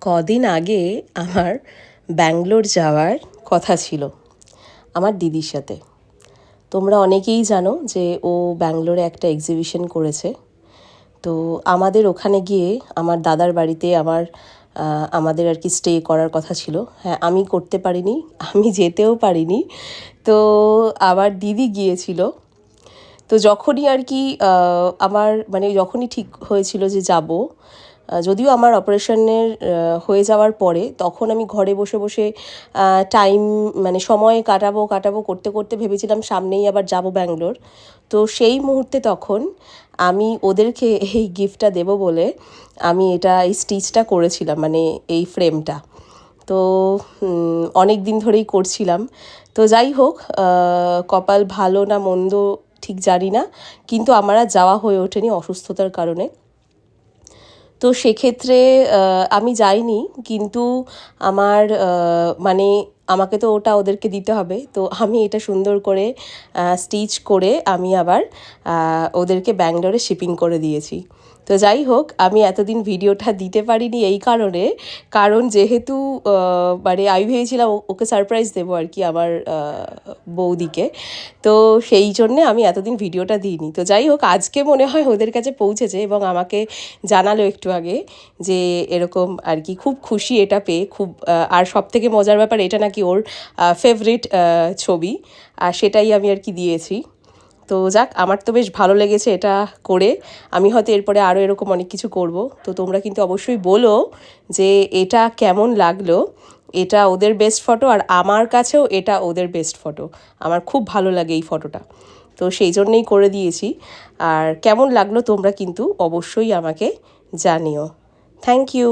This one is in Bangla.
কদিন আগে আমার ব্যাঙ্গালোর যাওয়ার কথা ছিল আমার দিদির সাথে। তোমরা অনেকেই জানো যে ও ব্যাঙ্গালোরে একটা এক্সিবিশন করেছে। তো আমাদের ওখানে গিয়ে আমার দাদার বাড়িতে আমাদের আর কি স্টে করার কথা ছিল। হ্যাঁ, আমি করতে পারিনি, আমি যেতেও পারিনি। তো আমার দিদি গিয়েছিল। তো যখনই আর কি আমার মানে যখনই ঠিক হয়েছিল যে যাব, যদিও আমার অপারেশনের হয়ে যাওয়ার পরে তখন আমি ঘরে বসে বসে টাইম মানে সময় কাটাবো করতে করতে ভেবেছিলাম সামনেই আবার যাব ব্যাঙ্গালোর। তো সেই মুহূর্তে তখন আমি ওদেরকে এই গিফটটা দেবো বলে আমি এই স্টিচটা করেছিলাম, মানে এই ফ্রেমটা। তো অনেক দিন ধরেই করছিলাম। তো যাই হোক, কপাল ভালো না মন্দ ঠিক জানি না, কিন্তু আমার আর যাওয়া হয়ে ওঠেনি অসুস্থতার কারণে। তো সেক্ষেত্রে আমি যাইনি, কিন্তু আমার মানে আমাকে তো ওটা ওদেরকে দিতে হবে। তো আমি এটা সুন্দর করে স্টিচ করে আমি আবার ওদেরকে ব্যাঙ্গালোরে শিপিং করে দিয়েছি। তো যাই হোক, আমি এতদিন ভিডিওটা দিতে পারিনি এই কারণ যেহেতু মানে আমি ভেবেছিলাম ওকে সারপ্রাইজ দেবো আর কি, আমার বৌদিকে। তো সেই জন্যে আমি এতদিন ভিডিওটা দিইনি। তো যাই হোক, আজকে মনে হয় ওদের কাছে পৌঁছেছে এবং আমাকে জানালো একটু আগে যে এরকম আর কি, খুব খুশি এটা পেয়ে। আর সবথেকে মজার ব্যাপার, এটা নাকি ওর ফেভারিট ছবি, আর সেটাই আমি আর কি দিয়েছি। তো যাক, আমার তো বেশ ভালো লেগেছে এটা করে। আমি হয়তো এরপরে আরও এরকম অনেক কিছু করব। তো তোমরা কিন্তু অবশ্যই বলো যে এটা কেমন লাগলো। এটা ওদের বেস্ট ফটো, আর আমার কাছেও এটা ওদের বেস্ট ফটো। আমার খুব ভালো লাগে এই ফটোটা, তো সেই জন্যেই করে দিয়েছি। আর কেমন লাগলো তোমরা কিন্তু অবশ্যই আমাকে জানিও। Thank you.